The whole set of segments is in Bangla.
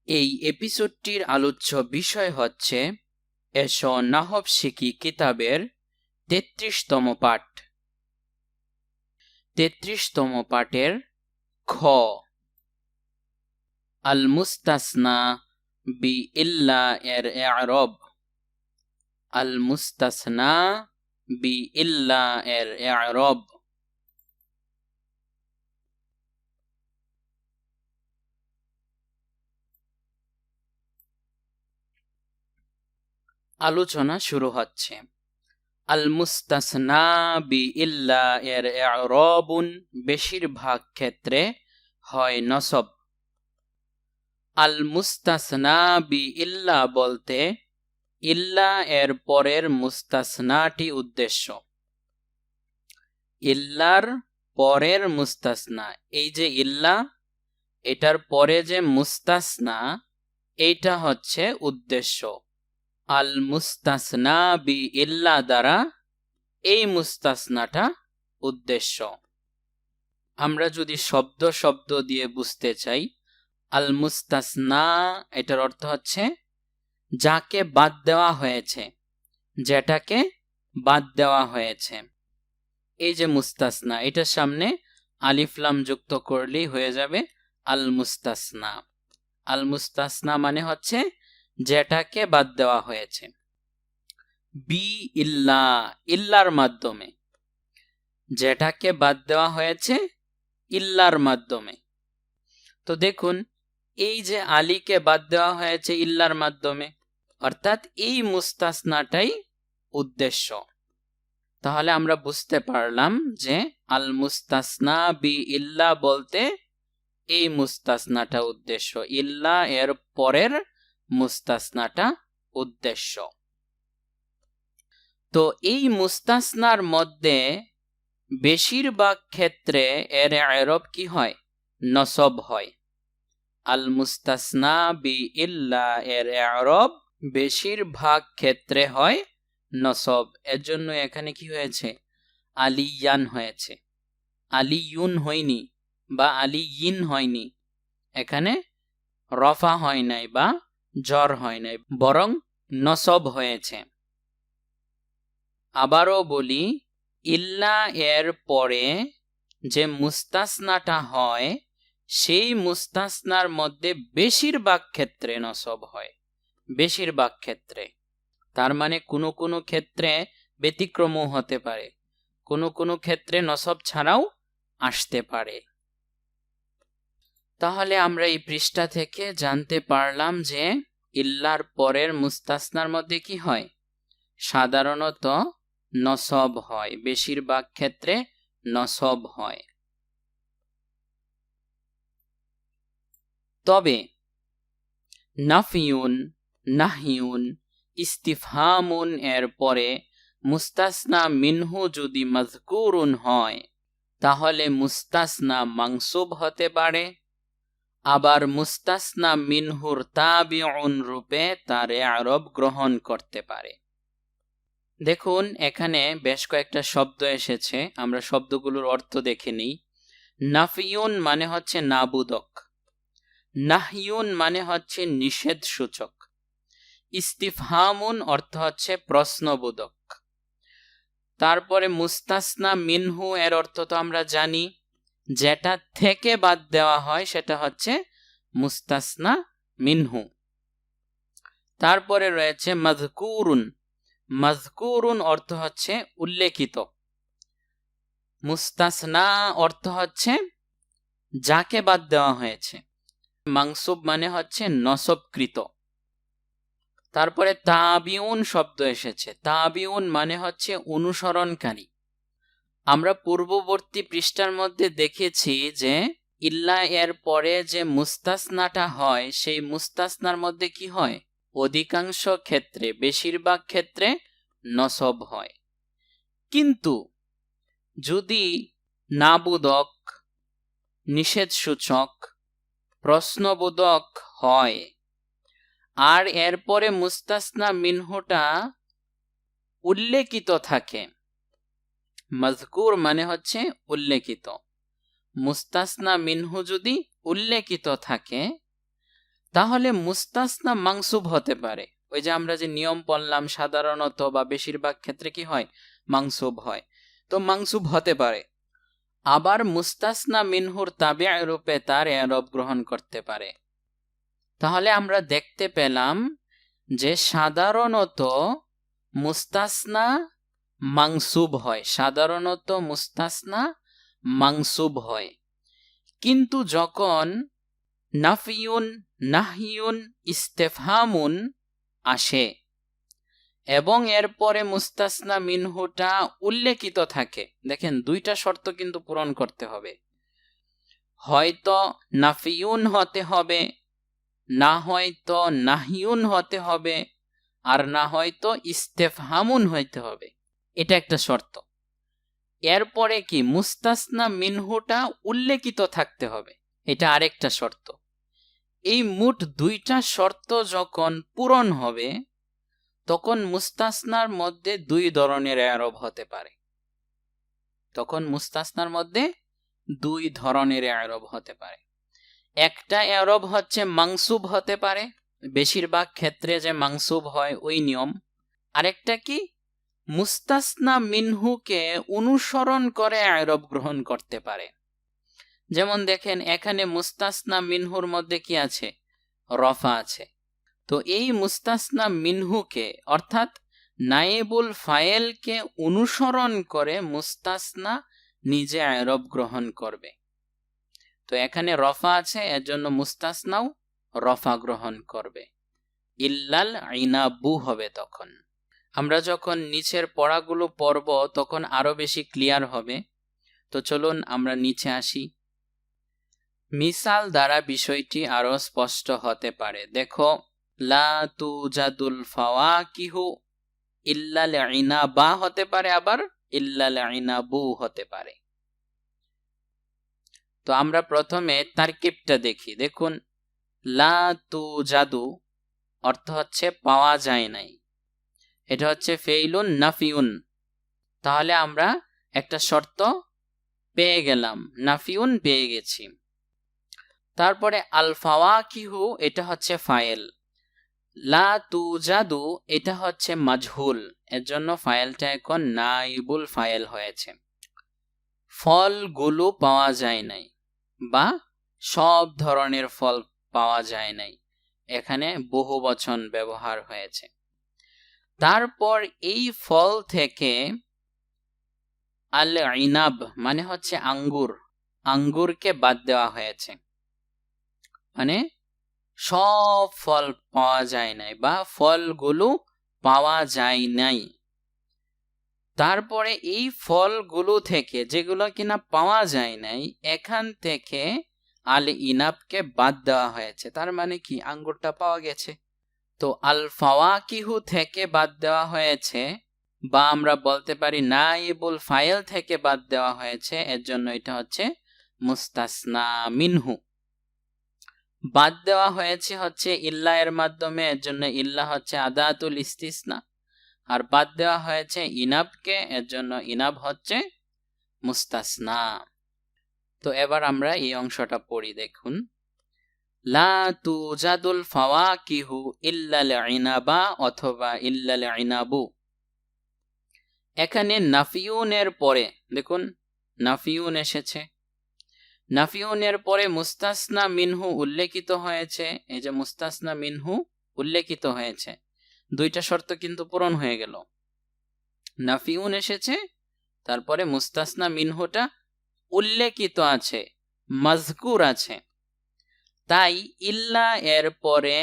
এই এপিসোডটির আলোচ্য বিষয় হচ্ছে এসো নাহব শিখি কিতাবের ৩৩তম পাঠ। ৩৩তম পাঠের খ, আল মুস্তাসনা বি ইল্লা এর ইআরাব। আল মুস্তাসনা বি ইল্লা এর ইআরাব। আলোচনা শুরু হচ্ছে। আল মুস্তাসনা বি ইল্লা এর ইআরাবুন বেশিরভাগ ক্ষেত্রে হয় নসব। আল মুস্তাসনা বি ইল্লা বলতে ইল্লা এর পরের মুস্তাসনাটি উদ্দেশ্য। ইল্লার পরের মুস্তাসনা, এই যে ইল্লা, এটার পরে যে মুস্তাসনা, এইটা হচ্ছে উদ্দেশ্য। আল মুস্তাসনা বি ইল্লা দ্বারা এই মুস্তাসনাটা উদ্দেশ্য। আমরা যদি শব্দ শব্দ দিয়ে বুঝতে চাই, আল মুস্তাসনা এটার অর্থ হচ্ছে যাকে বাদ দেওয়া হয়েছে, যেটাকে বাদ দেওয়া হয়েছে। এই যে মুস্তাসনা, এটার সামনে আলিফ লাম যুক্ত করলেই হয়ে যাবে আল মুস্তাসনা। আল মুস্তাসনা মানে হচ্ছে যেটাকে বাদ দেওয়া হয়েছে। বি ইল্লা, ইল্লার মাধ্যমে, যেটাকে বাদ দেওয়া হয়েছে ইল্লার মাধ্যমে। তো দেখুন, এই যে আলীকে বাদ দেওয়া হয়েছে ইল্লার মাধ্যমে, অর্থাৎ এই মুস্তাসনাটাই উদ্দেশ্য। তাহলে আমরা বুঝতে পারলাম যে আল মুস্তাসনা বি ইল্লা বলতে এই মুস্তাসনাটা উদ্দেশ্য, ইল্লা এর পরের মুস্তাসনাটা উদ্দেশ্য। তো এই মুস্তাসনার মধ্যে বেশিরভাগ ক্ষেত্রে এর ইআরাব কি হয়? নসব হয়। আল মুস্তাসনা বি ইল্লা এর ইআরাব বেশিরভাগ ক্ষেত্রে হয় নসব। এর জন্য এখানে কি হয়েছে? আলিয়ান হয়েছে, আলিয়ুন হয়নি বা আলিয়িন হয়নি। এখানে রফা হয় নাই বা জর হয় নাই, বরং নসব হয়েছে। আবারও বলি, ইল্লা এর পরে যে মুস্তাসনাটা হয়, সেই মুস্তাসনার মধ্যে বেশিরভাগ ক্ষেত্রে নসব হয়, বেশিরভাগ ক্ষেত্রে। তার মানে কোনো কোনো ক্ষেত্রে ব্যতিক্রমও হতে পারে, কোনো কোনো ক্ষেত্রে নসব ছাড়াও আসতে পারে। তাহলে আমরা এই পৃষ্ঠা থেকে জানতে পারলাম যে ইল্লার পরের মুস্তাসনার মধ্যে কি হয়? সাধারণত নসব হয়, বেশিরভাগ ক্ষেত্রে নসব হয়। তবে নাফিউন, নাহিউন, ইস্তিফহামুন এর পরে মুস্তাসনা মিনহু যদি মাযকুরুন হয়, তাহলে মুস্তাসনা মানসুব হতে পারে। আবার মুস্তাসনা মিনহুর তাবিউন রূপে তার ইআরাব গ্রহণ করতে পারে। দেখুন, এখানে বেশ কয়েকটা শব্দ এসেছে, আমরা শব্দগুলোর অর্থ দেখে নিই। নাফিউন মানে হচ্ছে নাবুদক, নাহিউন মানে হচ্ছে নিষেধ সূচক, ইস্তিফহামুন অর্থ হচ্ছে প্রশ্নবোধক। তারপরে মুস্তাসনা মিনহু এর অর্থ তো আমরা জানি, যেটা থেকে বাদ দেওয়া হয় সেটা হচ্ছে মুস্তাসনা মিনহু। তারপরে রয়েছে মাযকুরুন, মাযকুরুন অর্থ হচ্ছে উল্লেখিত। মুস্তাসনা অর্থ হচ্ছে যাকে বাদ দেওয়া হয়েছে। মানসুব মানে হচ্ছে নসবকৃত। তারপরে তাবিউন শব্দ এসেছে, তাবিউন মানে হচ্ছে অনুসরণকারী। আমরা পূর্ববর্তী পৃষ্ঠার মধ্যে দেখেছি যে ইল্লা এর পরে যে মুস্তাসনাটা হয়, সেই মুস্তাসনার মধ্যে কি হয়? অধিকাংশ ক্ষেত্রে, বেশিরভাগ ক্ষেত্রে নসব হয়। কিন্তু যদি নাবুদক, নিষেধ সূচক, প্রশ্নবোধক হয়, আর এরপরে মুস্তাসনা মিনহুটা উল্লেখিত থাকে, মাযকুর মানে হচ্ছে উল্লেখিত, মুস্তাসনা মিনহু যদি উল্লেখিত থাকে, তাহলে মুস্তাসনা মাংসুব হতে পারে। ওই যে আমরা যে নিয়ম পড়লাম, সাধারণত বা বেশিরভাগ ক্ষেত্রে কি হয়, মাংসুব হয়। তো মাংসুব হতে পারে। আবার মুস্তাসনা মিনহুর তাবিআ রূপে তার এরব গ্রহণ করতে পারে। তাহলে আমরা দেখতে পেলাম যে সাধারণত মুস্তাসনা মাংসুব হয়, সাধারণত মুস্তাসনা মাংসুব হয়। কিন্তু যখন নাফিউন, নাহিউন, ইস্তেফহামুন আসে এবং এরপরে মুস্তাসনা মিনহুটা উল্লেখিত থাকে, দেখেন দুইটা শর্ত কিন্তু পূরণ করতে হবে। হয়তো নাফিউন হতে হবে, না হয়তো নাহিউন হতে হবে, আর না হয়তো ইস্তেফহামুন হইতে হবে। এটা একটা শর্ত। এরপরে কি মুস্তাসনা মিনহুটা উল্লেখিত থাকতে হবে, এটা আরেকটা শর্ত। এই মোট দুইটা শর্ত যখন পূরণ হবে তখন মুস্তাসনার মধ্যে দুই ধরনের এরব হতে পারে। তখন মুস্তাসনার মধ্যে দুই ধরনের এরব হতে পারে। একটা এরব হচ্ছে মাংসুব হতে পারে, বেশিরভাগ ক্ষেত্রে যে মাংসুব হয় ওই নিয়ম। আরেকটা কি, মুস্তাসনা মিনহুকে অনুসরণ করে এরব গ্রহণ করতে পারে। যেমন দেখেন এখানে মুস্তাসনা মিনহুর মধ্যে কি আছে, রফা আছে। তো এই মুস্তাসনা মিনহুকে অর্থাৎ নায়েবুল ফায়েলকে অনুসরণ করে মুস্তাসনা নিজে এরব গ্রহণ করবে। তো এখানে রফা আছে, এর জন্য মুস্তাসনাও রফা গ্রহণ করবে। ইল্লাল ইনাবু হবে তখন। আমরা যখন নিচের পড়াগুলো পড়ব তখন আরো বেশি ক্লিয়ার হবে। তো চলুন আমরা নিচে আসি। মিসাল দ্বারা বিষয়টি আরো স্পষ্ট হতে পারে। দেখো, লা তুজাদুল ফাওয়াকিহু ইল্লাল ইনাবা হতে পারে, আবার ইল্লাল ইনাবু হতে পারে। তো আমরা প্রথমে তারকিবটা দেখি। দেখুন, লা তুজাদু অর্থ হচ্ছে পাওয়া যায় নাই, এটা হচ্ছে ফেইলুন নাফিউন। তাহলে আমরা একটা শর্ত পেয়ে গেলাম, নাফিউন পেয়ে গেছি। তারপরে আল ফাওয়াকিহু এটা হচ্ছে ফাইল, লা তুজাদু এটা হচ্ছে মাজহুল, এর জন্য ফাইলটা এখন নাইবুল ফাইল হয়েছে। ফলগুলো পাওয়া যায় নাই বা সব ধরনের ফল পাওয়া যায় নাই, এখানে বহুবচন ব্যবহার হয়েছে। তারপর এই ফল থেকে আল ইনাব মানে হচ্ছে আঙ্গুর, আঙ্গুরকে বাদ দেওয়া হয়েছে, মানে সব ফল পাওয়া যায় নাই বা ফলগুলো পাওয়া যায় নাই। তারপরে এই ফলগুলো থেকে যেগুলো কিনা পাওয়া যায় নাই, এখান থেকে আল ইনাবকে বাদ দেওয়া হয়েছে। তার মানে কি, আঙ্গুরটা পাওয়া গেছে। তো আল ফাওয়াকিহু থেকে বাদ দেওয়া হয়েছে, বা আমরা বলতে পারি নাইবুল ফাইল থেকে বাদ দেওয়া হয়েছে, এর জন্য এটা হচ্ছে মুস্তাসনা মিনহু। বাদ দেওয়া হয়েছে হচ্ছে ইল্লা এর মাধ্যমে, এর জন্য ইল্লা হচ্ছে আদাতুল ইস্তিসনা। আর বাদ দেওয়া হয়েছে ইনাবকে, এর জন্য ইনাব হচ্ছে মুস্তাসনা। তো এবার আমরা এই অংশটা পড়ি। দেখুন, লা তুজাদুল ফাওয়াকিহু ইল্লাল ইনাবা অথবা ইল্লাল ইনাবু। এখানে নাফিউনের পরে দেখুন নাফিউন এসেছে, নাফিউনের পরে মুস্তাসনা মিনহু উল্লেখিত হয়েছে। এই যে মুস্তাসনা মিনহু উল্লেখিত হয়েছে, দুইটা শর্ত কিন্তু পূরণ হয়ে গেল। নাফিউন এসেছে, তারপরে মুস্তাসনা মিনহুটা উল্লেখিত আছে, মাজকুর আছে। তাই ইল্লা এর পরে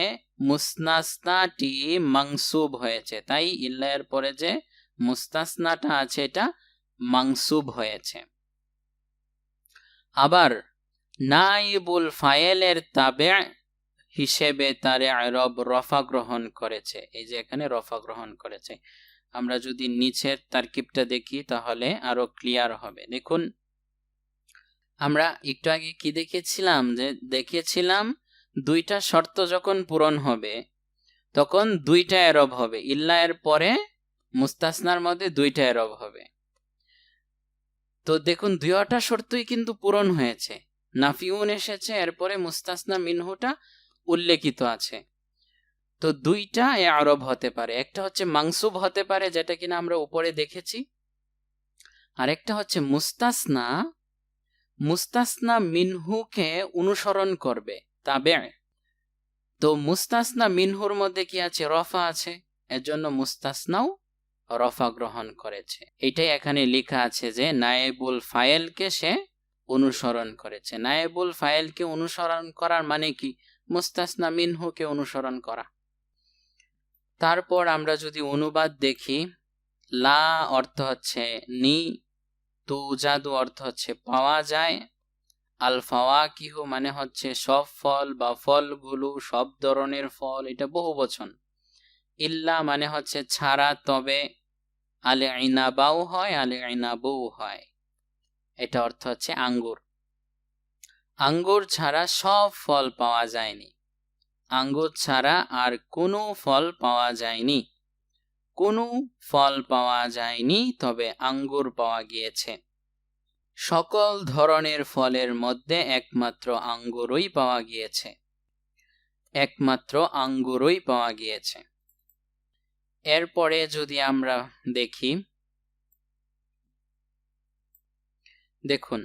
মুস্তাসনাটি মাংসুব হয়েছে, তাই ইল্লা এর পরে যে মুস্তাসনাটা আছে এটা মাংসুব হয়েছে। আবার নাইবুল ফাইলের তাবে হিসেবে তার ইরব রফা গ্রহণ করেছে। এই যে এখানে রফা গ্রহণ করেছে। আমরা যদি নিচের তারকিবটা দেখি তাহলে আরো ক্লিয়ার হবে। দেখুন, আমরা একটু আগে কি দেখেছিলাম, যে দেখেছিলাম দুইটা শর্ত যখন পূরণ হবে তখন দুইটা এরব হবে। ইল্লা এর পরে মুস্তাসনার মধ্যে দুইটা এরব হবে। তো দেখুন দুইটা শর্তই কিন্তু পূরণ হয়েছে। নাফিউন এসেছে, এরপরে মুস্তাসনা মিনহুটা উল্লেখিত আছে। তো দুইটা আরব হতে পারে, একটা হচ্ছে মাংসুব হতে পারে যেটা কিনা আমরা উপরে দেখেছি, আর একটা হচ্ছে মুস্তাসনা, মুস্তাসনা মিনহুকে অনুসরণ করবে তাবে। তো মুস্তাসনা মিনহুর মধ্যে কি আছে? রফা আছে, এজন্য মুস্তাসনাও রফা গ্রহণ করেছে। এটাই এখানে লেখা আছে যে নায়েবুল ফাইলকে সে অনুসরণ করেছে। নায়েবুল ফাইলকে অনুসরণ করার মানে কি? মুস্তাসনা মিনহুকে অনুসরণ করা। তারপর আমরা যদি অনুবাদ দেখি, লা অর্থ হচ্ছে নি, তুজাদু অর্থ হচ্ছে পাওয়া যায়, আল ফাওয়াকিহু মানে হচ্ছে সব ফল বা ফলগুলো, সব ধরনের ফল, এটা বহুবচন। ইল্লা মানে হচ্ছে ছাড়া, তবে। আলে ইনাবাও হয়, আলে ইনাবও হয়, এটা অর্থ হচ্ছে আঙ্গুর। আঙ্গুর ছাড়া সব ফল পাওয়া যায়নি, আঙ্গুর ছাড়া আর কোনো ফল পাওয়া যায়নি, কোনো ফল পাওয়া যায়নি, তবে আঙ্গুর পাওয়া গিয়েছে। সকল ধরনের ফলের মধ্যে একমাত্র আঙ্গুরই পাওয়া গিয়েছে, একমাত্র আঙ্গুরই পাওয়া গিয়েছে। এরপরে যদি আমরা দেখি, দেখুন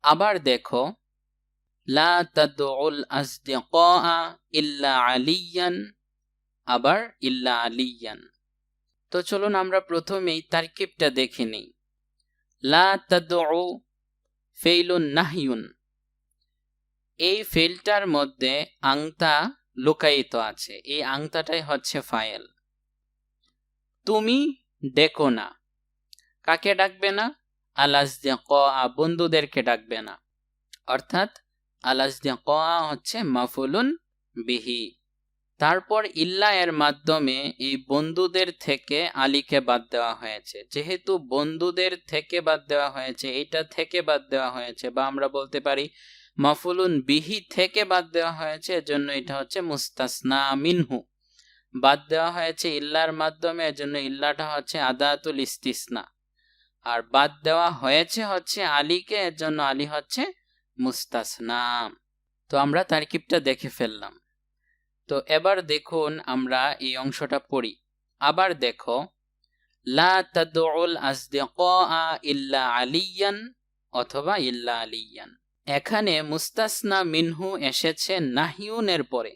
আবার দেখো, লা তাদউল আসদিকা ইল্লা আলিয়ান, আবার ইল্লা আলিয়ান। তো চলুন আমরা প্রথমেই তারকিবটা দেখে নেই। লা তাদউ ফেইলুন নাহিয়ুন, এই ফেলটার মধ্যে আংতা লুকায়িত আছে, এই আংতাটাই হচ্ছে ফাইল। তুমি ডেকো না, কাকে ডাকবে না? আলাসদিকা, বন্ধুদেরকে ডাকবে না, অর্থাৎ আলাসদিকা হচ্ছে মাফুলুন বিহি। তারপর ইল্লা এর মাধ্যমে এই বন্ধুদের থেকে আলীকে বাদ দেওয়া হয়েছে। যেহেতু বন্ধুদের থেকে বাদ দেওয়া হয়েছে, এটা থেকে বাদ দেওয়া হয়েছে, বা আমরা বলতে পারি মাফুলুন বিহি থেকে বাদ দেওয়া হয়েছে, এজন্য এটা হচ্ছে মুস্তাসনা মিনহু। বাদ দেওয়া হয়েছে ইল্লার মাধ্যমে, এজন্য ইল্লাটা হচ্ছে আদাতুল ইস্তিসনা। আর বাদ দেওয়া হয়েছে হচ্ছে আলীকে, এর জন্য আলী হচ্ছে মুস্তাসনা। তো আমরা তারকিবটা দেখে ফেললাম। তো এবার দেখুন আমরা এই অংশটা পড়ি। আবার দেখো, লা তাদউল আসদিকা ইল্লা আলিয়ান অথবা ইল্লা আলিয়ান। এখানে মুস্তাসনা মিনহু এসেছে নাহিউনের পরে।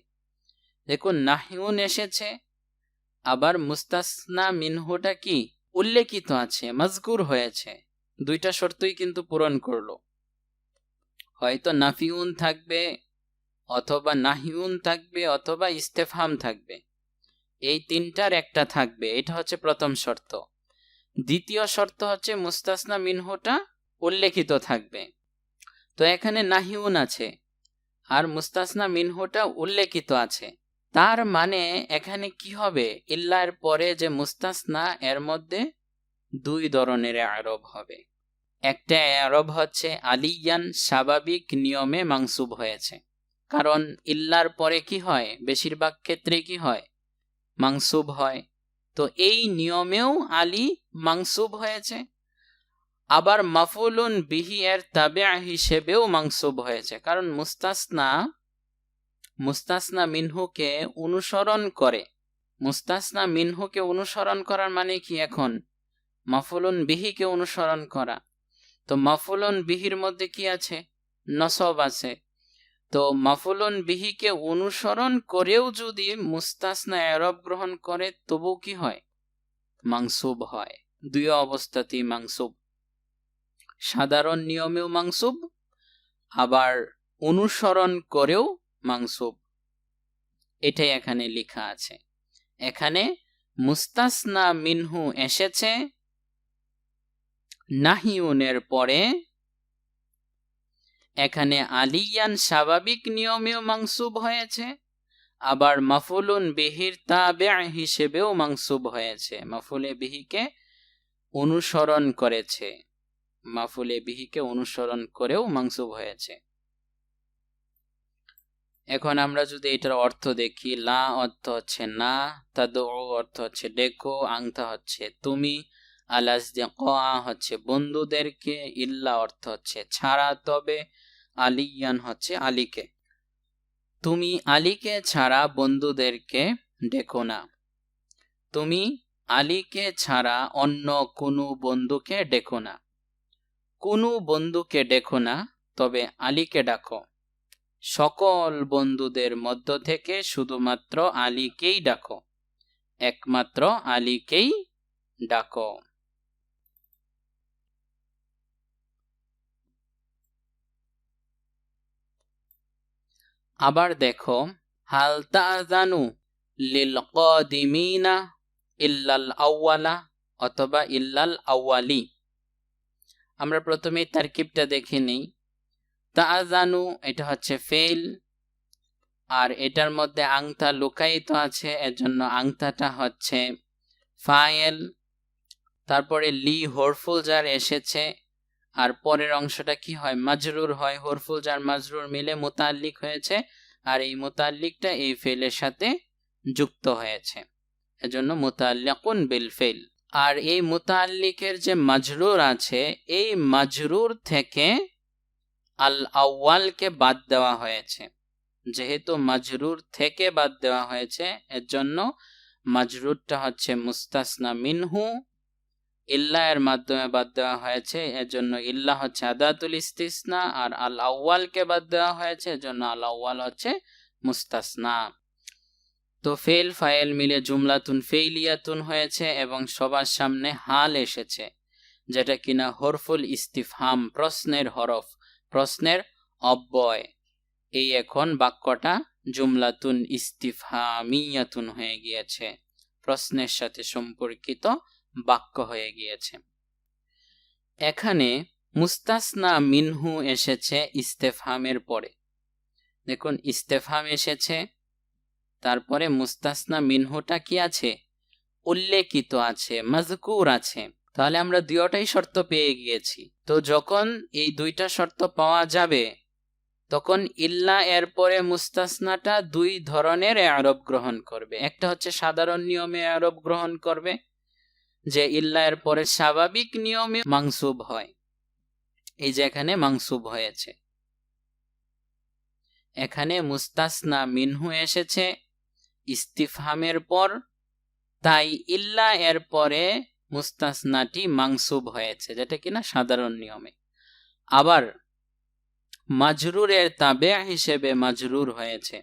দেখুন নাহিউন এসেছে, আবার মুস্তাসনা মিনহুটা কি উল্লেখিত আছে, মাজকুর হয়েছে। দুইটা শর্তই কিন্তু পূরণ করলো। হয়তো নাফিউন থাকবে, অথবা নাহিউন থাকবে, অথবা ইস্তেফহাম থাকবে, এই তিনটার একটা থাকবে। এটা হচ্ছে প্রথম শর্ত। দ্বিতীয় শর্ত হচ্ছে মুস্তাসনা মিনহুটা উল্লেখিত থাকবে। তো এখানে নাহিউন আছে আর মুস্তাসনা মিনহুটা উল্লেখিত আছে, তার মানে এখানে কি হবে? ইল্লার পরে যে মুস্তাসনা, এর মধ্যে দুই ধরনের আরব হবে। একটা আরব হচ্ছে আলিয়ান, স্বাভাবিক নিয়মে মাংসুব হয়েছে, কারণ ইল্লার পরে কি হয়? বেশিরভাগ ক্ষেত্রে কি হয়? মাংসুব হয়। তো এই নিয়মেও আলী মাংসুব হয়েছে। আবার মাফুলুন বিহি এর তাবে হিসেবেও মাংসুব হয়েছে, কারণ মুস্তাসনা মিনহুকে অনুসরণ করে। মুস্তাসনা মিনহুকে অনুসরণ করার মানে কি? এখন মাফুলুন বিহিকে অনুসরণ করা। তো মাফুলুন বিহির মধ্যে কি আছে? নসব আছে। তো মাফুলুন বিহিকে অনুসরণ করেও যদি মুস্তাসনা এরব গ্রহণ করে, তবু কি হয়? মাংসুব হয়। দুই অবস্থাতেই মাংসুব, সাধারণ নিয়মেও মাংসুব, আবার অনুসরণ করেও মাংসুব। এটাই এখানে লেখা আছে। এখানে মুস্তাসনা মিনহু এসেছে নাহিউনের পরে, এখানে আলিয়ান স্বাভাবিক নিয়মেও মাংসুব হয়েছে, আবার মাফুলুন বিহির তাবে হিসেবেও মাংসুব হয়েছে। মাফুলে বিহিকে অনুসরণ করেছে, মাফুলে বিহিকে অনুসরণ করেও মাংসুব হয়েছে। এখন আমরা যদি এটার অর্থ দেখি, লা অর্থ হচ্ছে না, তাদউ অর্থ হচ্ছে ডেকো, আংতা হচ্ছে তুমি, আলাসদিকা হচ্ছে বন্ধুদেরকে, ইল্লা অর্থ হচ্ছে ছাড়া, তবে, আলিয়ান হচ্ছে আলীকে। তুমি আলীকে ছাড়া বন্ধুদেরকে ডেকো না। তুমি আলীকে ছাড়া অন্য কোনো বন্ধুকে ডেকো না। কোনো বন্ধুকে ডেকো না, তবে আলীকে ডাকো। সকল বন্ধুদের মধ্য থেকে শুধুমাত্র আলীকেই ডাকো। একমাত্র আলীকেই ডাকো। আবার দেখো, হাল তা'জানু লিল কাদিমিনা ইল্লাল আউয়ালা অথবা ইল্লাল আউয়ালি। আমরা প্রথমে তারকিবটা দেখে নেই। তা'জানু এটা হচ্ছে ফেল, আর এটার মধ্যে আংতা লুকায়িত আছে, এজন্য আংতাটা হচ্ছে ফাইল। তারপরে লি হরফুল জার এসেছে, আর পরের অংশটা কি হয়? মাজরুর হয়। হরফুল জার মাজরুর মিলে মুতাল্লিক হয়েছে, আর এই মুতাল্লিকটা এই ফেলের সাথে যুক্ত হয়েছে, এজন্য মুতাল্লিকুন বিল ফেল। আর এই মুতাল্লিকের যে মাজরুর আছে, এই মাজরুর থেকে আল আউয়ালকে বাদ দেওয়া হয়েছে। যেহেতু মাজরুর থেকে বাদ দেওয়া হয়েছে, এর জন্য মাজরুরটা হচ্ছে মুস্তাসনা মিনহু। ইল্লা এর মাধ্যমে বাদ দেওয়া হয়েছে, এর জন্য ইল্লা হচ্ছে আদাতুল ইস্তিসনা, আর আল আউয়ালকে বাদ দেওয়া হয়েছে, এর জন্য আল আউয়াল হচ্ছে মুস্তাসনা। তো ফেল ফাইল মিলে জুমলাতুন ফেইলিয়াতুন হয়েছে, এবং সবার সামনে হাল এসেছে, যেটা কিনা হরফুল ইস্তিফহাম, প্রশ্নের হরফ, প্রশ্নের অব্যয়। এই এখন বাক্যটা জুমলাতুন ইস্তিফহামিয়াতুন হয়ে গিয়েছে, প্রশ্নের সাথে সম্পর্কিত বাক্য হয়ে গিয়েছে। এখানে মুস্তাসনা মিনহু এসেছে ইস্তেফহামের পরে। দেখুন, ইস্তেফহাম এসেছে, তারপরে মুস্তাসনা মিনহুটা কি আছে? উল্লেখিত আছে, মাজকুর আছে। তাহলে আমরা দুইটাই শর্ত পেয়ে গিয়েছি। তো যখন এই দুইটা শর্ত পাওয়া যাবে, তখন ইল্লা এর পরে মুস্তাসনাটা দুই ধরনের ইআরাব গ্রহণ করবে। একটা হচ্ছে সাধারণ নিয়মে ইআরাব গ্রহণ করবে, যে ইল্লা এর পরে স্বাভাবিক নিয়মে মানসুব হয়। এই যে এখানে মানসুব হয়েছে, এখানে মুস্তাসনা মিনহু এসেছে ইস্তিফহামের পর, তাই ইল্লা এর পরে মুস্তাসনাটি মানসুব হয়েছে, যেটা কিনা সাধারণ নিয়মে। আবার মাজরুরের তাবে হিসেবে মাজরুর হয়েছে।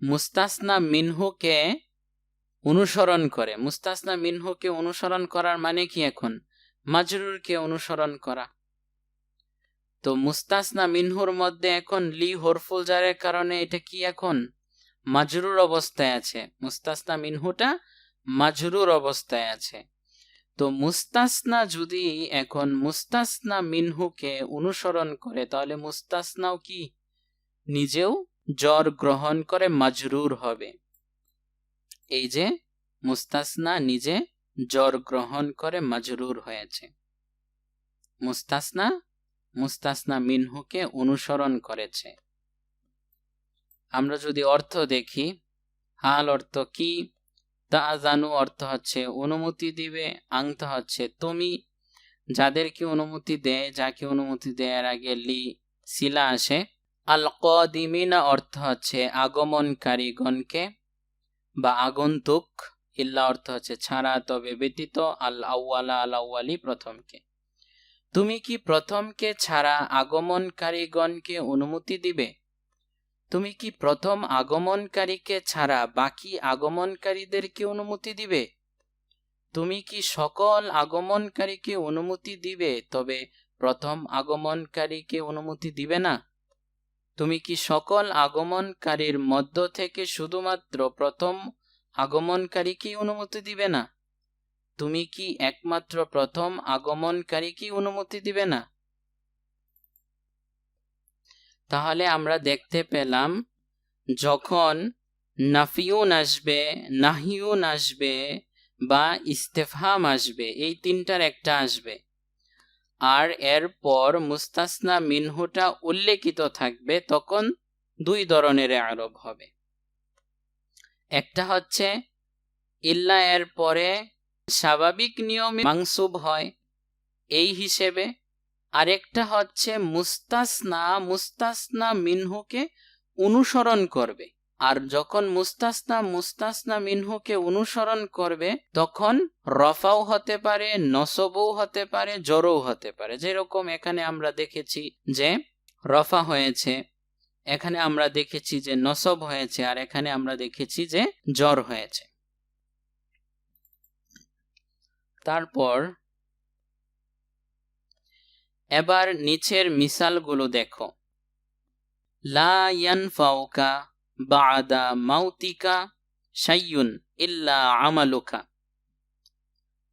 মুস্তাসনা মিনহুকে অনুসরণ করে। মুস্তাসনা মিনহুকে অনুসরণ করার মানে কি? এখন মাজরুরকে অনুসরণ করা। তো মুস্তাসনা মিনহুর মধ্যে এখন লি হরফুল জারের কারণে এটা কি? এখন মাজরুর অবস্থায় আছে। মুস্তাসনা মিনহুটা মাজরুর অবস্থায় আছে। তো মুস্তাসনা যদি এখন মুস্তাসনা মিনহুকে অনুসরণ করে, তাহলে মুস্তাসনাও কি নিজেও জর গ্রহণ করে মাজরুর হবে। এই যে মুস্তাসনা নিজে জর গ্রহণ করে মাজরুর হয়েছে। মুস্তাসনা মিনহুকে অনুসরণ করেছে। আমরা যদি অর্থ দেখি, হাল অর্থ কি? তা'জানু অর্থ হচ্ছে অনুমতি দিবে, আংতা হচ্ছে তুমি। যাদেরকে অনুমতি দেয়, যাকে অনুমতি দেয়ার আগে লি সিলা আসে। আল কাদিমিনা অর্থ হচ্ছে আগমনকারীগণকে বা আগন্তুক। ইল্লা অর্থ হচ্ছে ছাড়া, তবে ব্যতীত। আল আউয়ালা আল আউয়ালি প্রথমকে। তুমি কি প্রথমকে ছাড়া আগমনকারীগণকে অনুমতি দিবে? তুমি কি প্রথম আগমনকারীকে ছাড়া বাকি আগমনকারীদেরকে অনুমতি দিবে? তুমি কি সকল আগমনকারীকে অনুমতি দিবে, তবে প্রথম আগমনকারীকে অনুমতি দিবে না? তুমি কি সকল আগমনকারীর মধ্য থেকে শুধুমাত্র প্রথম আগমনকারীকে অনুমতি দিবে না? তুমি কি একমাত্র প্রথম আগমনকারীকে অনুমতি দিবে না? তাহলে আমরা দেখতে পেলাম, যখন নাফিউন আসবে, নাহিউন আসবে বা ইস্তেফহাম আসবে, এই তিনটার একটা আসবে, আর এরপর মুস্তাসনা মিনহুটা উল্লেখিত থাকবে, তখন দুই ধরনের ইআরাব হবে। একটা হচ্ছে ইল্লা এর পরে স্বাভাবিক নিয়মে মানসুব হয়, এই হিসেবে আরেকটা হচ্ছে মুস্তাসনা, মুস্তাসনা মিনহুকে অনুসরণ করবে। আর যখন মুস্তাসনা মুস্তাসনা মিনহুকে অনুসরণ করবে তখন রফাও হতে পারে, নসবও হতে পারে, জরও হতে পারে। যেরকম এখানে আমরা দেখেছি যে রফা হয়েছে, এখানে আমরা দেখেছি যে নসব হয়েছে, আর এখানে আমরা দেখেছি যে জর হয়েছে। তারপর এবার নিচের মিসালগুলো দেখো। লা ইয়ানফাউকা বাদা মাউতিকা শাইউন ইল্লা আমালুকা,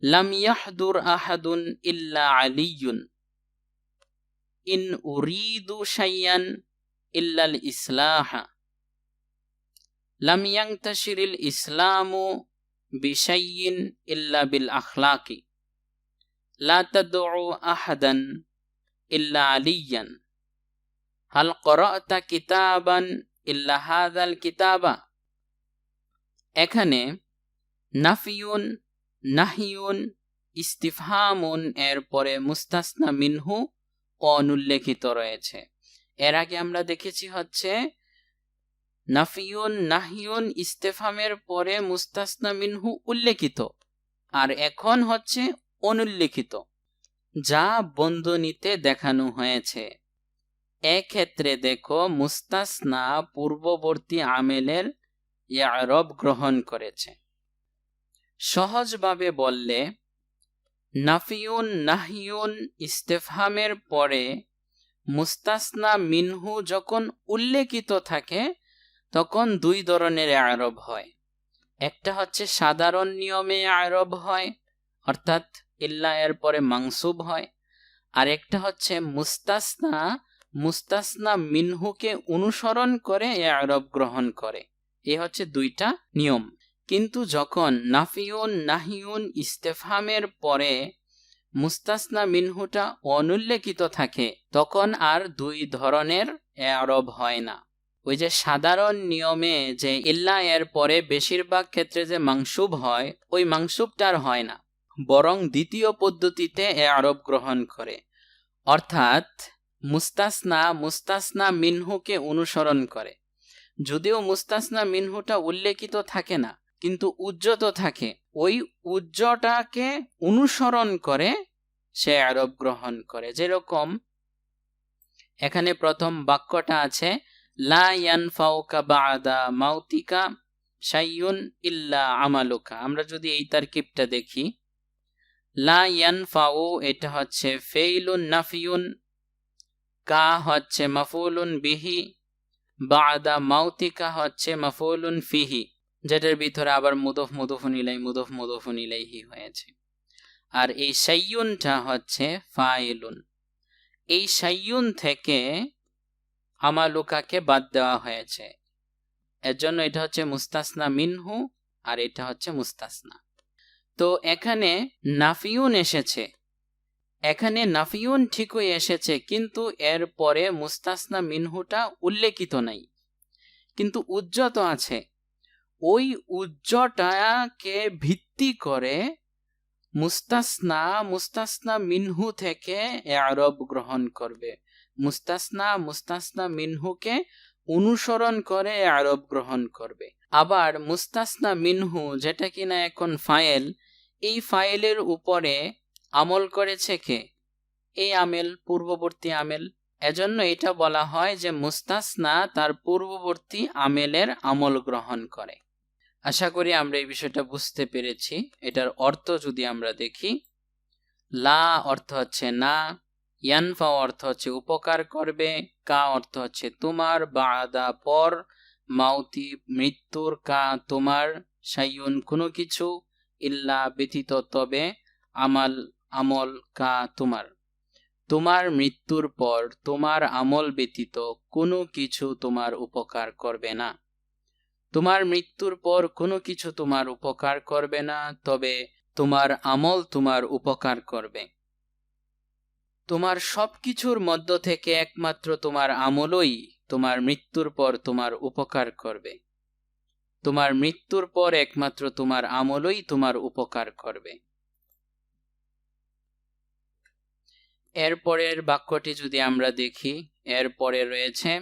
লাম ইয়াহদুর আহাদুন ইল্লা আলিয়ুন, ইন উরিদু শাইয়ান ইল্লাল ইসলাহা, লাম ইয়ানতাশিরিল ইসলামু বিশাইয়িন ইল্লা বিল আখলাকি, লা তাদউ আহাদান ইল্লা আলিয়ান, হাল ক্বরা'তা কিতাবান ইল্লা হাযাল কিতাবা। এখানে নাফিউন, নাহিউন, ইস্তিফহামুন এর পরে মুস্তাসনা মিনহু অনুল্লেখিত রয়েছে। এর আগে আমরা দেখেছি হচ্ছে নাফিউন, নাহিউন, ইস্তিফহামের পরে মুস্তাসনা মিনহু উল্লেখিত, আর এখন হচ্ছে অনুল্লেখিত, যা বন্ধনীতে দেখানো হয়েছে। এক্ষেত্রে দেখো মুস্তাসনা পূর্ববর্তী আমেলের ইয়ারব গ্রহণ করেছে। সহজভাবে বললে নাফিউন, নাহিউন, ইস্তেফহামের পরে মুস্তাসনা মিনহু যখন উল্লেখিত থাকে তখন দুই ধরনের ইয়ারব হয়। একটা হচ্ছে সাধারণ নিয়মে ইয়ারব হয়, অর্থাৎ ইল্লা এর পরে মানসুব হয়। আর একটা হচ্ছে মুস্তাসনা, মুস্তাসনা মিনহুকে অনুসরণ করে ইয়ারব গ্রহণ করে। এ হচ্ছে দুইটা নিয়ম। কিন্তু যখন নাফিউন, নাহিউন, ইস্তেফহামের পরে মুস্তাসনা মিনহুটা অনুল্লেখিত থাকে তখন আর দুই ধরনের ইয়ারব হয় না। ওই যে সাধারণ নিয়মে যে ইল্লা এর পরে বেশিরভাগ ক্ষেত্রে যে মানসুব হয়, ওই মানসুবটার হয় না, বরং দ্বিতীয় পদ্ধতিতে ইয়ারব গ্রহণ করে, অর্থাৎ মুস্তাসনা মুস্তাসনা মিনহুকে অনুসরণ করে। যদিও মুস্তাসনা মিনহুটা উল্লেখিত থাকে না কিন্তু উজ্জত থাকে, ওই উজ্জটাকে অনুসরণ করে সে ইয়ারব গ্রহণ করে। যেরকম এখানে প্রথম বাক্যটা আছে লা ইয়ানফাউকা বাদা মাউতিকা শাইউন ইল্লা আমালুকা। আমরা যদি এই তারকিবটা দেখি, লা ইয়ানফাউ এটা হচ্ছে ফেইলুন নাফিউন, কা হচ্ছে মাফউলুন বিহি, বাদা মাউতিকা হচ্ছে মাফউলুন ফিহি, যেটার ভিতরে আবার মুদফ মুদফুন ইলাই, মুদফ মুদফুন ইলাইহি হয়েছে। আর এই শাইউনটা হচ্ছে ফাইলুন। এই শাইউন থেকে আমালুকাকে বাদ দেওয়া হয়েছে, এর জন্য এটা হচ্ছে মুস্তাসনা মিনহু আর এটা হচ্ছে মুস্তাসনা। তো এখানে নাফিউন এসেছে, এখানে নাফিউন ঠিকই এসেছে, কিন্তু এর পরে মুস্তাসনা মিনহুটা উল্লেখিত নাই, কিন্তু উজ্জত আছে। ওই উজ্জটাকে ভিত্তি করে মুস্তাসনা মুস্তাসনা মিনহু থেকে ইয়ারব গ্রহণ করবে, মুস্তাসনা মুস্তাসনা মিনহুকে অনুসরণ করে ইয়ারব গ্রহণ করবে। আবার মুস্তাসনা মিনহু যেটা কিনা এখন ফাইল, এই ফাইলের উপরে আমল করেছে কে? এই আমেল, পূর্ববর্তী আমেল। এজন্য এটা বলা হয় যে মুস্তাসনা তার পূর্ববর্তী আমেলের আমল গ্রহণ করে। আশা করি আমরা এই বিষয়টা বুঝতে পেরেছি। এটার অর্থ যদি আমরা দেখি, লা অর্থ হচ্ছে না, ইয়ানফা অর্থ হচ্ছে উপকার করবে, কা অর্থ হচ্ছে তোমার, বাদা পর, মাউতি মৃত্যুর, কা তোমার, শাইউন কোনো কিছু, ইল্লা ব্যতীত তবে, আমাল আমল, কা তোমার। তোমার মৃত্যুর পর তোমার আমল ব্যতীত কোনো কিছু তোমার উপকার করবে না। তোমার মৃত্যুর পর কোনো কিছু তোমার উপকার করবে না, তবে তোমার আমল তোমার উপকার করবে। তোমার সবকিছুর মধ্য থেকে একমাত্র তোমার আমলই তোমার মৃত্যুর পর তোমার উপকার করবে। তোমার মৃত্যুর পর একমাত্র তোমার আমলই তোমার উপকার করবে। এরপরের বাক্যটি যদি আমরা দেখি, এরপরে রয়েছে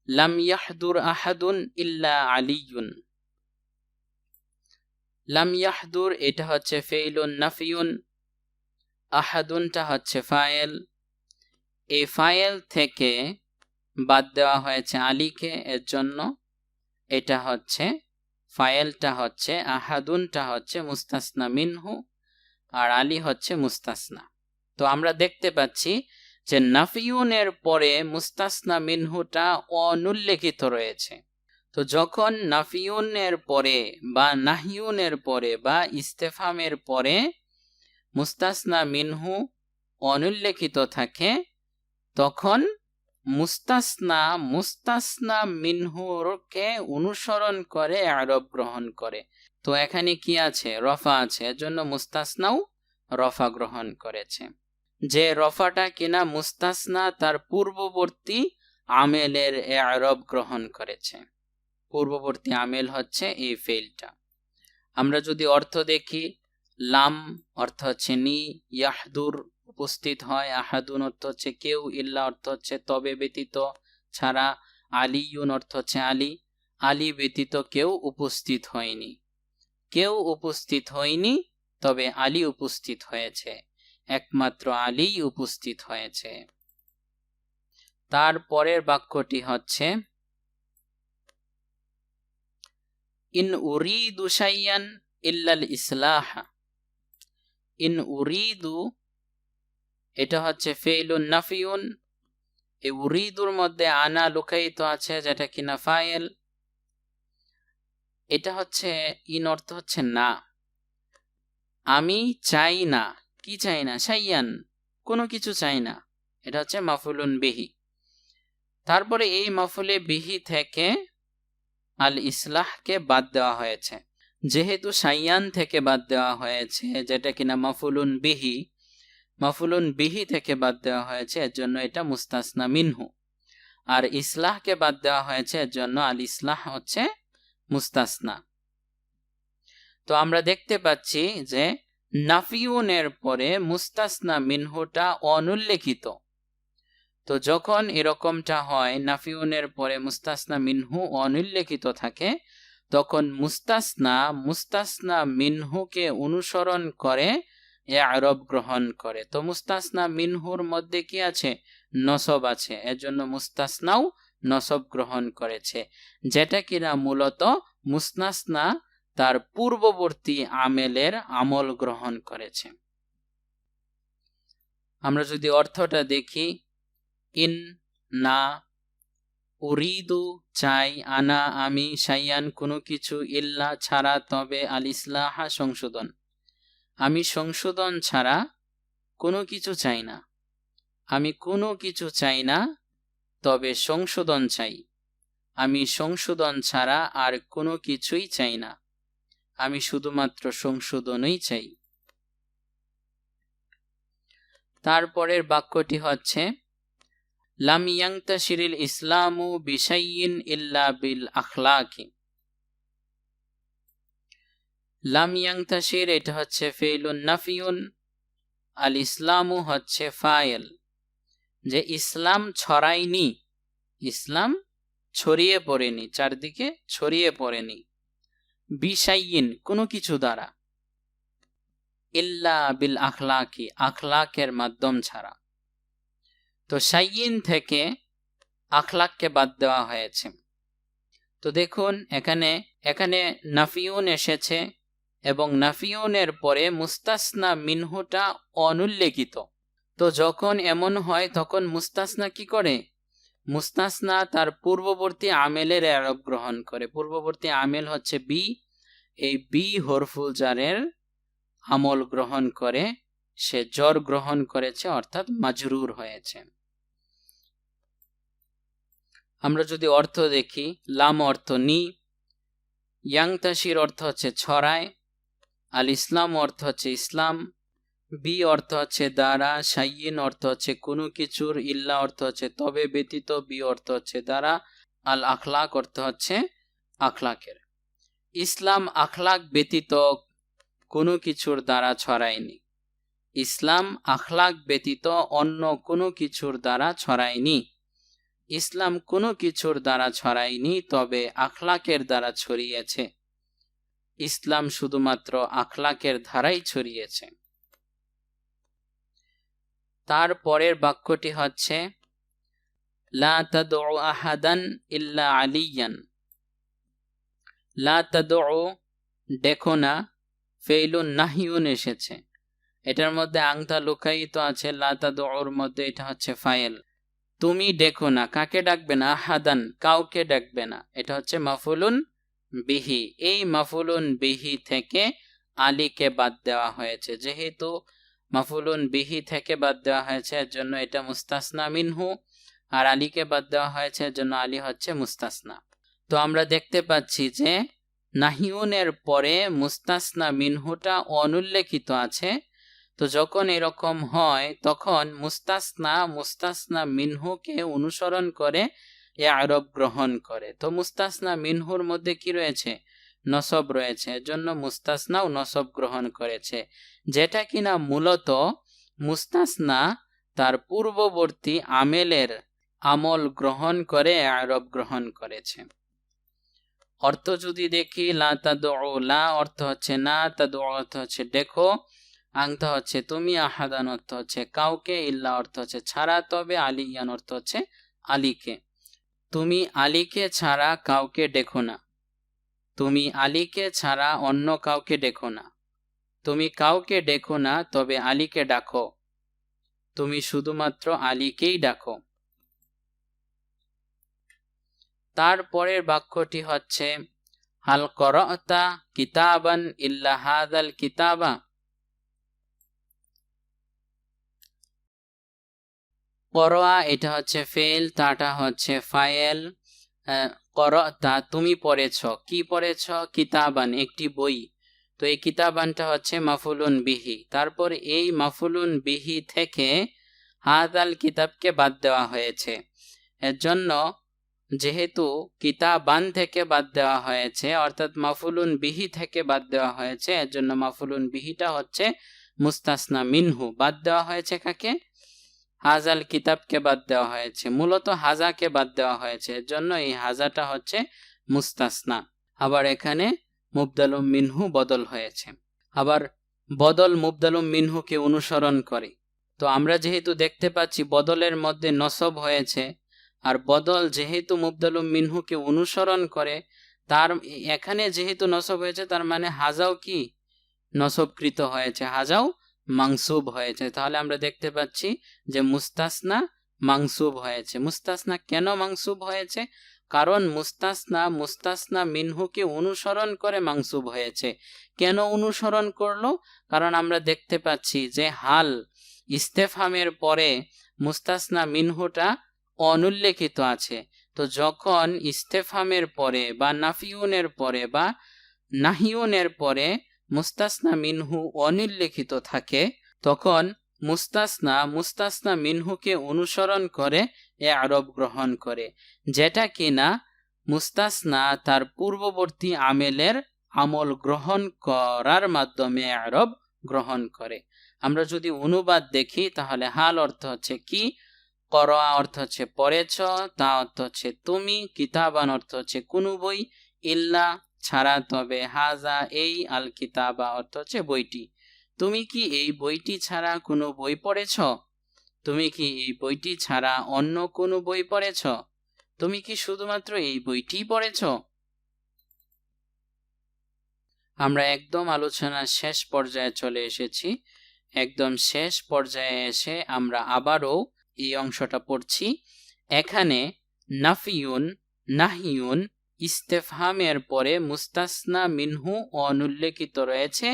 লাম ইয়াহদুর আহাদুন ইল্লা আলিয়ুন। লাম ইয়াহদুর এটা হচ্ছে ফেইলুন নাফিউন, আহাদুনটা হচ্ছে ফায়েল। এই ফায়েল থেকে বাদ দেওয়া হয়েছে আলীকে, এর জন্য এটা হচ্ছে ফায়েলটা হচ্ছে আহাদুনটা হচ্ছে মুস্তাসনা মিনহু, আর আলী হচ্ছে মুস্তাসনা। তো আমরা দেখতে পাচ্ছি যে নাফিউনের পরে মুস্তাসনা মিনহুটা অনুল্লেখিত রয়েছে। তো যখন নাফিউনের পরে বা নাহিউনের পরে বা ইস্তেফামের পরে মুস্তাসনা মিনহু অনুল্লেখিত থাকে, তখন মুস্তাসনা মিনহুকে অনুসরণ করে আরব গ্রহণ করে। তো এখানে কি আছে? রফা আছে, এর জন্য মুস্তাসনাও রফা গ্রহণ করেছে। যে রফাটা কিনা মুস্তাসনা তার পূর্ববর্তী আমেলের আরব গ্রহণ করেছে। পূর্ববর্তী আমেল হচ্ছে এই ফেলটা। আমরা যদি অর্থ দেখি, লাম অর্থ হচ্ছে নি, ইয়াহদুর উপস্থিত হয়, আহাদুন অর্থ হচ্ছে কেউ, ইল্লা অর্থ হচ্ছে তবে ব্যতীত ছাড়া, আলিয়ুন অর্থ হচ্ছে আলী, আলী ব্যতীত কেউ উপস্থিত হয়নি। কেউ উপস্থিত হয়নি, তবে আলী উপস্থিত হয়েছে, একমাত্র আলী উপস্থিত হয়েছে। তারপরের বাক্যটি হচ্ছে ইন উরিদু শাইয়ান ইল্লাল ইসলাহ। ইন উরিদু এটা হচ্ছে ফেইলুন নাফিউন। এই উরিদুর মধ্যে আনা লুকায়িত আছে, যেটা কিনা ফাইল। এটা হচ্ছে ইন অর্থ হচ্ছে না, আমি চাই না। কি চাই না? শাইয়ান, কোনো কিছু চাই না। এটা হচ্ছে মাফুলুন বিহি। তারপরে এই মাফুলে বিহি থেকে আল ইসলাহকে বাদ দেওয়া হয়েছে। যেহেতু শাইয়ান থেকে বাদ দেওয়া হয়েছে, যেটা কিনা মাফুলুন বিহি থেকে বাদ দেওয়া হয়েছে, এর জন্য এটা মুস্তাসনা মিনহু। আর ইসলাহকে বাদ দেওয়া হয়েছে, এর জন্য আল ইসলাহ হচ্ছে মুস্তাসনা। তো আমরা দেখতে পাচ্ছি যে নাফিউনের পরে মুস্তাসনা মিনহুটা অনুল্লেখিত। তো যখন এরকমটা হয়, নাফিউনের পরে মুস্তাসনা মিনহু অনুল্লেখিত থাকে, তখন মুস্তাসনা মিনহুকে অনুসরণ করে এ আরব গ্রহণ করে। তো মুস্তাসনা মিনহুর মধ্যে কি আছে? নসব আছে, এর জন্য মুস্তাসনাও নসব গ্রহণ করেছে, যেটা কিনা মূলত মুস্তাসনা তার পূর্ববর্তী আমেলের আমল গ্রহণ করেছে। আমরা যদি অর্থটা দেখি, ইন না, উরিদু চাই, আনা আমি, শাইয়ান কোনো কিছু, ইল্লা ছাড়া, তবে, আল ইসলাহা সংশোধন, আমি সংশোধন ছাড়া কোনো কিছু চাই না। আমি কোনো কিছু চাই না, তবে সংশোধন চাই। আমি সংশোধন ছাড়া আর কোনো কিছুই চাই না, আমি শুধুমাত্র সংশোধনই চাই। তারপরের বাক্যটি হচ্ছে লাম ইয়ান্তাশিরিল ইসলামু বিশাইইন ইল্লা বিল আখলাকি। লাম ইয়ান্তাশির এটা হচ্ছে ফেইলুন নাফিউন, আল ইসলামু হচ্ছে ফাইল। যে ইসলাম ছড়ায়নি, ইসলাম ছড়িয়ে পড়েনি, চারদিকে ছড়িয়ে পড়েনি, বিশাইইন কোনো কিছু দ্বারা, ইল্লা বিল আখলাকি আখলাকের মাধ্যম ছাড়া। তো শাইইন থেকে আখলাককে বাদ দেওয়া হয়েছে। তো দেখুন এখানে নাফিউন এসেছে এবং নাফিউনের পরে মুস্তাসনা মিনহুটা অনুল্লেখিত। তো যখন এমন হয়, তখন মুস্তাসনা কি করে? মুস্তাসনা তার পূর্ববর্তী আমেলের আরব গ্রহণ করে। পূর্ববর্তী আমেল হচ্ছে বি, এই বি হরফুল জারের আমল গ্রহণ করে, সে জর গ্রহণ করেছে, অর্থাৎ মাজরুর হয়েছে। আমরা যদি অর্থ দেখি, লাম অর্থ নি, ইয়াংতাশির অর্থ হচ্ছে ছড়ায়, আল ইসলাম অর্থ হচ্ছে ইসলাম, বি অর্থ হচ্ছে দ্বারা, শাইইন অর্থ হচ্ছে কোনো কিছুর, ইল্লা অর্থ হচ্ছে তবে ব্যতীত, বি অর্থ হচ্ছে দ্বারা, আল আখলাক অর্থ হচ্ছে আখলাকের। ইসলাম আখলাক ব্যতীত কোনো কিছুর দ্বারা ছড়ায়নি। ইসলাম আখলাক ব্যতীত অন্য কোনো কিছুর দ্বারা ছড়ায়নি। ইসলাম কোনো কিছুর দ্বারা ছড়ায়নি, তবে আখলাকের দ্বারা ছড়িয়েছে। ইসলাম শুধুমাত্র আখলাকের ধারাই ছড়িয়েছে। তার পরের বাক্যটি হচ্ছে লা তাদউ আহাদান ইল্লা আলিয়ান। লা তাদউ দেখো না, ফেইলুন নাহিউন এসেছে, এটার মধ্যে আংটা লুকায়িত আছে। লা তাদউর মধ্যে এটা হচ্ছে ফাইল। তুমি দেখো না, কাকে ডাকবে না? আহাদান, কাউকে ডাকবে না। এটা হচ্ছে মাফুলুন বিহি। এই মাফুলুন বিহি থেকে আলীকে বাদ দেওয়া হয়েছে। যেহেতু মাফুলুন বিহি থেকে বাদ দেওয়া হয়েছে, এর জন্য এটা মুস্তাসনা মিনহু, আর আলীকে বাদ দেওয়া হয়েছে, এর জন্য আলী হচ্ছে মুস্তাসনা। তো আমরা দেখতে পাচ্ছি যে নাহিউনের পরে মুস্তাসনা মিনহুটা অনুল্লেখিত আছে। তো যখন এরকম হয় তখন মুস্তাসনা মিনহুকে অনুসরণ করে ইআরাব গ্রহণ করে। তো মুস্তাসনা মিনহুর মধ্যে কি রয়েছে? নসব রয়েছে, এর জন্য মুস্তাসনাও নসব গ্রহণ করেছে। যেটা কিনা মূলত মুস্তাসনা তার পূর্ববর্তী আমেলের আমল গ্রহণ করে ইআরাব গ্রহণ করেছে। অর্থ যদি দেখি, লা তাদউ, লা অর্থ হচ্ছে না, তাদউ অর্থ হচ্ছে দেখো, আংটা হচ্ছে তুমি, আহাদান অর্থ হচ্ছে কাউকে, ইল্লা অর্থ হচ্ছে ছাড়া, তবে আলিয়ান অর্থ হচ্ছে আলীকে। তুমি আলীকে ছাড়া কাউকে দেখো না। তুমি আলীকে ছাড়া অন্য কাউকে দেখো না। তুমি কাউকে দেখো না, তবে আলীকে ডাকো। তুমি শুধুমাত্র আলীকেই ডাকো। তারপরের বাক্যটি হচ্ছে হাল করাতা কিতাবান ইল্লা হাদাল কিতাবা। করোয়া এটা হচ্ছে ফেল, তাটা হচ্ছে ফাইল। করতা তুমি পড়েছ, কি পড়েছ? কিতাবান একটি বই। তো এই কিতাবানটা হচ্ছে মাফুলুন বিহি। তারপর এই মাফুলুন বিহি থেকে হাদাল কিতাবকে বাদ দেওয়া হয়েছে। এর জন্য যেহেতু কিতাবান থেকে বাদ দেওয়া হয়েছে, অর্থাৎ মাফুলুন বিহি থেকে বাদ দেওয়া হয়েছে, এর জন্য মাফুলুন বিহিটা হচ্ছে মুস্তাসনা মিনহু। বাদ দেওয়া হয়েছে কাকে? হাজাল কিতাবকে বাদ দেওয়া হয়েছে, মূলত হাজাকে বাদ দেওয়া হয়েছে, এর জন্য এই হাজাটা হচ্ছে মুস্তাসনা। আবার এখানে মুবদালুম মিনহু বদল হয়েছে। আবার বদল মুবদালুম মিনহুকে অনুসরণ করে। তো আমরা যেহেতু দেখতে পাচ্ছি বদলের মধ্যে নসব হয়েছে, আর বদল যেহেতু মুবদালুম মিনহুকে অনুসরণ করে, তার এখানে যেহেতু নসব হয়েছে, তার মানে হাজাও কি নসবকৃত হয়েছে, হাজাও মাংসুব হয়েছে। তাহলে আমরা দেখতে পাচ্ছি যে মুস্তাসনা মাংসুব হয়েছে। মুস্তাসনা কেন মাংসুব হয়েছে? কারণ মুস্তাসনা মিনহুকে অনুসরণ করে মাংসুব হয়েছে। কেন অনুসরণ করলো? কারণ আমরা দেখতে পাচ্ছি যে হাল ইস্তেফহামের পরে মুস্তাসনা মিনহুটা অনুল্লেখিত আছে। তো যখন ইস্তেফহামের পরে বা নাফিউনের পরে বা নাহিউনের পরে মুস্তাসনা মিনহু অনুল্লেখিত থাকে, তখন মুস্তাসনা মিনহুকে অনুসরণ করে ইআরাব গ্রহণ করে, যেটা কিনা মুস্তাসনা তার পূর্ববর্তী আমেলের আমল গ্রহণ করার মাধ্যমে ইআরাব গ্রহণ করে। আমরা যদি অনুবাদ দেখি তাহলে হাল অর্থ হচ্ছে কি, করোয়া অর্থ হচ্ছে পড়েছ, তা অর্থ হচ্ছে তুমি, কিতাবান অর্থ হচ্ছে কোনো বই, ইল্লা ছাড়া, তবে হাজা এই, আল কিতাবা অর্থ হচ্ছে বইটি। তুমি কি এই বইটি ছাড়া কোনো বই পড়েছ? তুমি কি এই বইটি ছাড়া অন্য কোনো বই পড়েছ? তুমি কি শুধুমাত্র এই বইটি পড়েছ? আমরা একদম আলোচনার শেষ পর্যায়ে চলে এসেছি। একদম শেষ পর্যায়ে এসে আমরা আবারও এই অংশটা পড়ছি। এখানে নাফিউন, নাহিউন, ইস্তেফহামের পরে মুস্তাসনা মিনহু অনুল্লেখিত রয়েছে,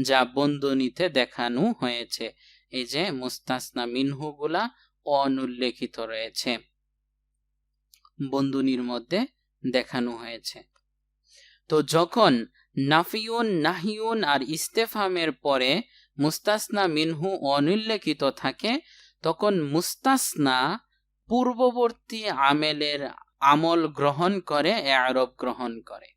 যা বন্ধনীতে দেখানো হয়েছে। এই যে মুস্তাসনা মিনহু গুলা অনুল্লেখিত রয়েছে, বন্ধনীর মধ্যে দেখানো হয়েছে। তো যখন নাফিউন, নাহিউন আর ইস্তেফহামের পরে মুস্তাসনা মিনহু অনুল্লেখিত থাকে, তখন মুস্তাসনা পূর্ববর্তী আমেলের আমল গ্রহণ করে ইআরাব গ্রহণ করে।